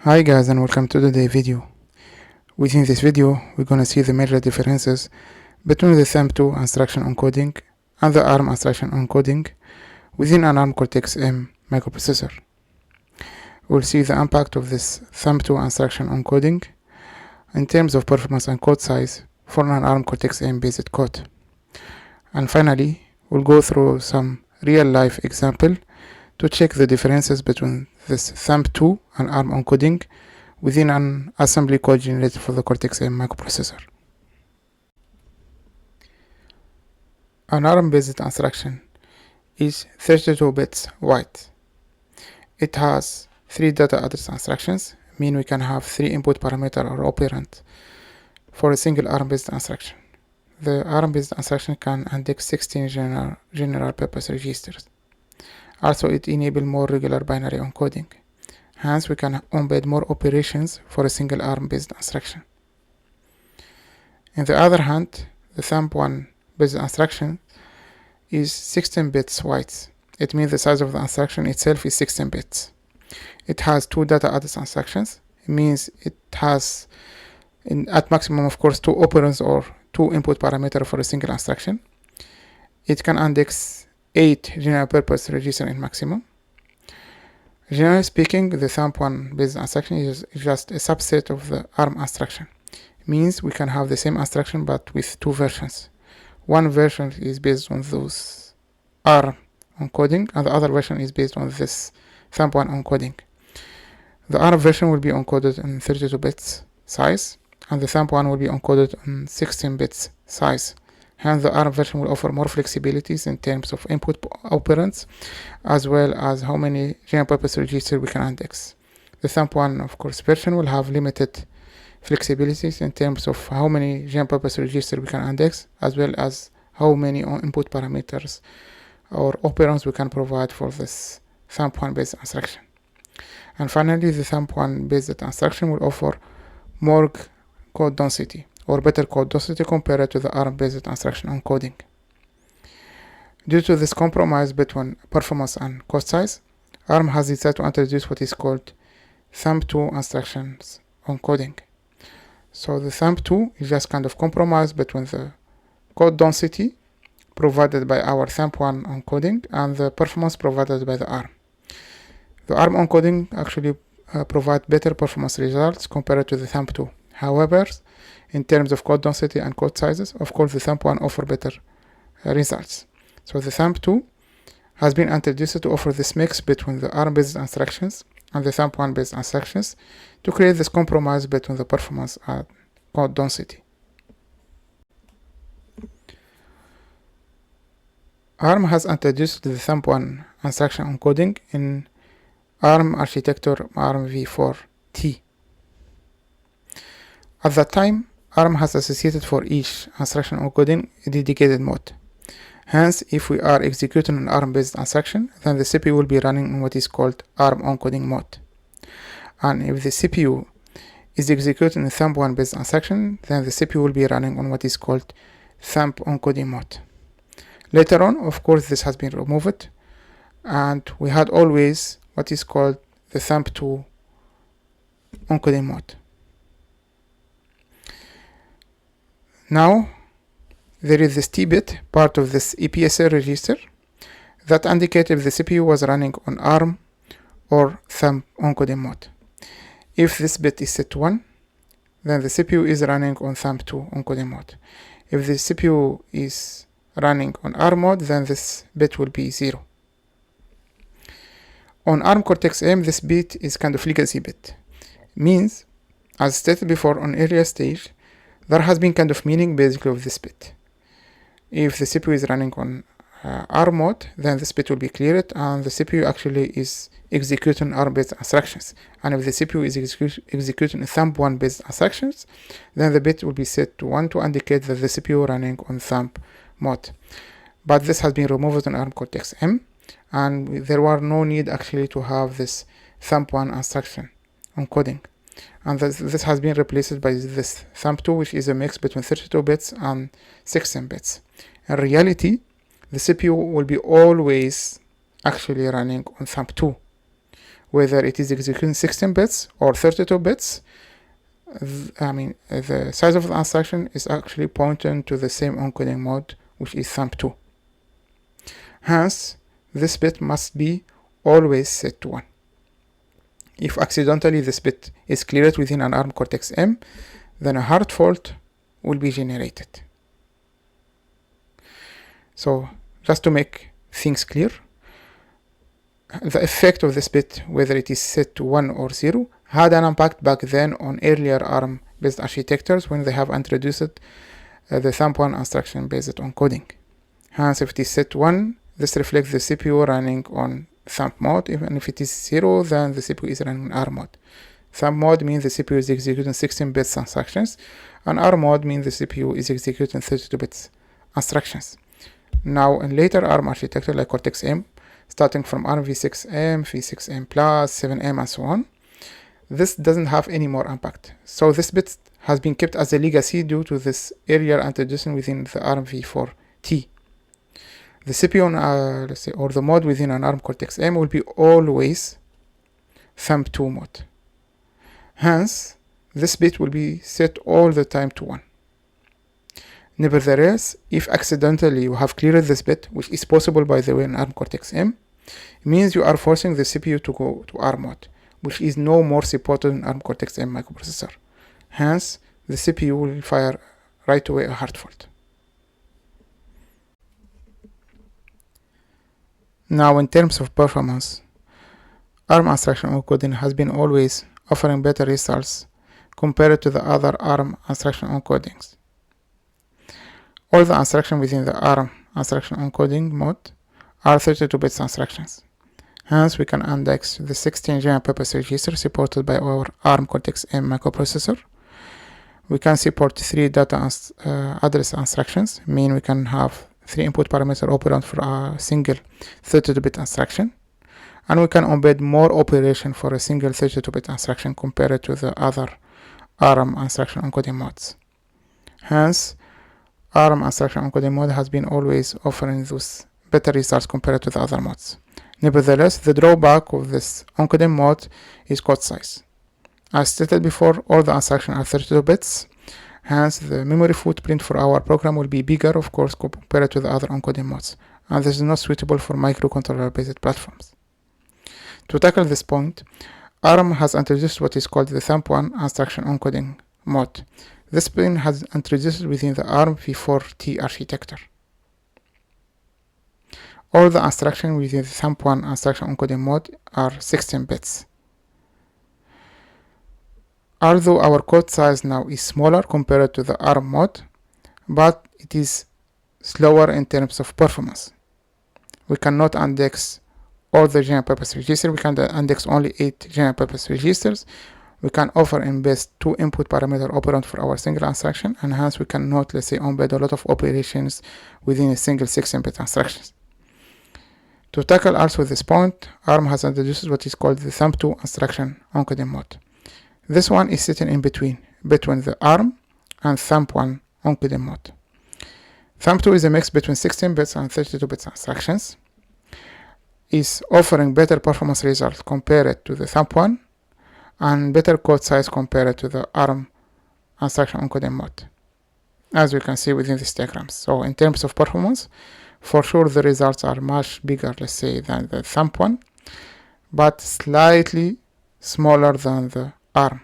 Hi guys, and welcome to today's video. Within this video, we're gonna see the major differences between the Thumb-2 instruction encoding and the ARM instruction encoding within an ARM Cortex-M microprocessor. We'll see the impact of this Thumb-2 instruction encoding in terms of performance and code size for an ARM Cortex-M based code. And finally, we'll go through some real-life example to check the differences between this Thumb-2 and ARM encoding within an assembly code generated for the Cortex-M microprocessor. An ARM-based instruction is 32 bits wide. It has 3 data address instructions, meaning we can have 3 input parameter or operand for a single ARM-based instruction. The ARM-based instruction can index 16 general purpose registers. Also, it enables more regular binary encoding. Hence, we can embed more operations for a single ARM-based instruction. On the other hand, the Thumb-1 based instruction is 16 bits wide. It means the size of the instruction itself is 16 bits. It has 2 data address instructions. It means it has, at maximum, of course, 2 operands or 2 input parameters for a single instruction. It can index 8 general purpose registers in maximum. Generally speaking, the Thumb-1 based instruction is just a subset of the ARM instruction. It means we can have the same instruction but with 2 versions. One version is based on those ARM encoding and the other version is based on this Thumb-1 encoding. The ARM version will be encoded in 32 bits size and the Thumb-1 will be encoded in 16 bits size. Hence, the ARM version will offer more flexibilities in terms of input operands, as well as how many general purpose registers we can index. The Thumb-1, of course, version will have limited flexibilities in terms of how many general purpose registers we can index, as well as how many input parameters or operands we can provide for this Thumb-1 based instruction. And finally, the Thumb-1 based instruction will offer more code density, or better code density compared to the ARM-based instruction encoding. Due to this compromise between performance and cost size, ARM has decided to introduce what is called Thumb-2 instructions encoding. So the Thumb-2 is just kind of compromise between the code density provided by our Thumb-1 encoding and the performance provided by the ARM. The ARM encoding actually provides better performance results compared to the Thumb-2. However, in terms of code density and code sizes, of course, the Thumb-1 offers better results. So the Thumb-2 has been introduced to offer this mix between the ARM-based instructions and the Thumb-1 based instructions to create this compromise between the performance and code density. ARM has introduced the Thumb-1 instruction encoding in ARM architecture ARMv4T. At that time, ARM has associated for each instruction encoding a dedicated mode. Hence, if we are executing an ARM-based instruction, then the CPU will be running in what is called ARM encoding mode. And if the CPU is executing a Thumb-1 based instruction, then the CPU will be running on what is called Thumb encoding mode. Later on, of course, this has been removed, and we had always what is called the Thumb-2 encoding mode. Now, there is this T bit, part of this EPSR register, that indicates if the CPU was running on ARM or Thumb encoding mode. If this bit is set to 1, then the CPU is running on Thumb-2 encoding mode. If the CPU is running on ARM mode, then this bit will be 0. On ARM Cortex-M, this bit is kind of legacy bit. Means, as stated before on earlier stage, there has been kind of meaning basically of this bit. If the CPU is running on ARM mode, then this bit will be cleared and the CPU actually is executing ARM-based instructions. And if the CPU is executing Thumb-1 based instructions, then the bit will be set to 1 to indicate that the CPU running on Thumb mode. But this has been removed on ARM Cortex-M, and there were no need actually to have this Thumb-1 instruction encoding. And this has been replaced by this Thumb-2, which is a mix between 32 bits and 16 bits. In reality, the CPU will be always actually running on Thumb-2. whether it is executing 16 bits or 32 bits, the size of the instruction is actually pointing to the same encoding mode, which is Thumb-2. Hence, this bit must be always set to 1. If accidentally this bit is cleared within an ARM Cortex-M, then a hard fault will be generated. So, just to make things clear, the effect of this bit, whether it is set to 1 or 0, had an impact back then on earlier ARM-based architectures when they have introduced the Thumb-1 instruction-based encoding. Hence, if it is set to 1, this reflects the CPU running on Thumb mode. Even if it is 0, then the CPU is running on ARM mode. Thumb mode means the CPU is executing 16-bit instructions, and ARM mode means the CPU is executing 32-bit instructions. Now, in later ARM architecture like Cortex-M, starting from ARM v6M, v6M+, 7M, and so on, this doesn't have any more impact. So this bit has been kept as a legacy due to this earlier introduction within the ARM v4T. The CPU, let's say, or the mode within an ARM Cortex-M will be always Thumb-2 mode. Hence, this bit will be set all the time to 1. Nevertheless, if accidentally you have cleared this bit, which is possible by the way in ARM Cortex-M, it means you are forcing the CPU to go to ARM mode, which is no more supported in ARM Cortex-M microprocessor. Hence, the CPU will fire right away a hard fault. Now, in terms of performance, ARM instruction encoding has been always offering better results compared to the other ARM instruction encodings. All the instructions within the ARM instruction encoding mode are 32-bit instructions. Hence, we can index the 16 general purpose registers supported by our ARM Cortex-M microprocessor. We can support 3 data address instructions, meaning we can have 3 input parameter operand for a single 32-bit instruction. And we can embed more operation for a single 32-bit instruction compared to the other ARM instruction encoding modes. Hence, ARM instruction encoding mode has been always offering those better results compared to the other modes. Nevertheless, the drawback of this encoding mode is code size. As stated before, all the instructions are 32 bits, hence the memory footprint for our program will be bigger, of course, compared to the other encoding modes, and this is not suitable for microcontroller-based platforms. To tackle this point, ARM has introduced what is called the Thumb-1 instruction encoding mode. This pin has introduced within the ARM v4T architecture. All the instructions within the Thumb-1 instruction encoding mode are 16 bits. Although our code size now is smaller compared to the ARM mode, but it is slower in terms of performance. We cannot index all the general purpose registers. We can index only 8 general purpose registers. We can offer embed 2 input parameter operand for our single instruction, and hence we cannot, let's say, embed a lot of operations within a single 16-bit instruction. To tackle also this point, ARM has introduced what is called the Thumb-2 instruction encoding mode. This one is sitting in between the ARM and Thumb-1 encoding mode. Thumb-2 is a mix between 16 bits and 32-bit instructions. Is offering better performance results compared to the Thumb-1 and better code size compared to the ARM instruction encoding mode, as you can see within these diagrams. So in terms of performance, for sure the results are much bigger, let's say, than the Thumb-1, but slightly smaller than the ARM.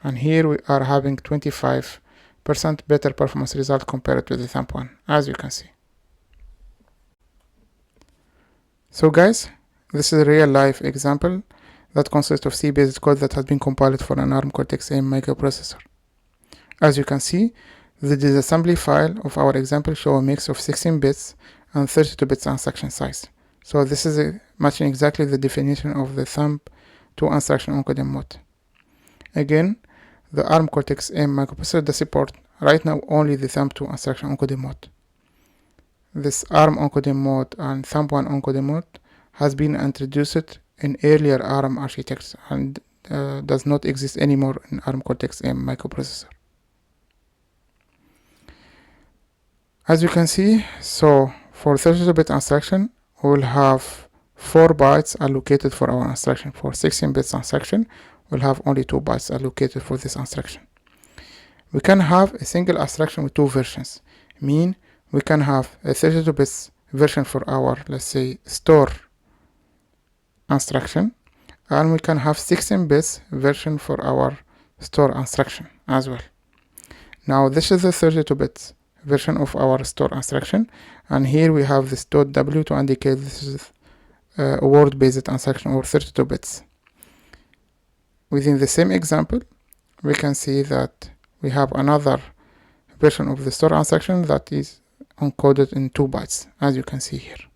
And here we are having 25% better performance result compared to the Thumb-1, as you can see. So guys, this is a real life example that consists of C-based code that has been compiled for an ARM Cortex-M microprocessor. As you can see, the disassembly file of our example shows a mix of 16 bits and 32 bits instruction size. So this is matching exactly the definition of the Thumb-2 instruction encoding mode. Again, the ARM Cortex-M microprocessor does support right now only the Thumb-2 instruction encoding mode. This ARM encoding mode and Thumb-1 encoding mode has been introduced in earlier ARM architectures and does not exist anymore in ARM Cortex-M microprocessor. As you can see, so for 32-bit instruction, we will have 4 bytes allocated for our instruction. For 16 bits instruction, we'll have only 2 bytes allocated for this instruction. We can have a single instruction with 2 versions. Mean we can have a 32 bits version for our, let's say, store instruction, and we can have 16 bits version for our store instruction as well. Now this is the 32 bits version of our store instruction, and here we have this .w to indicate this is a word-based instruction or 32 bits. Within the same example, we can see that we have another version of the store instruction that is encoded in 2 bytes, as you can see here.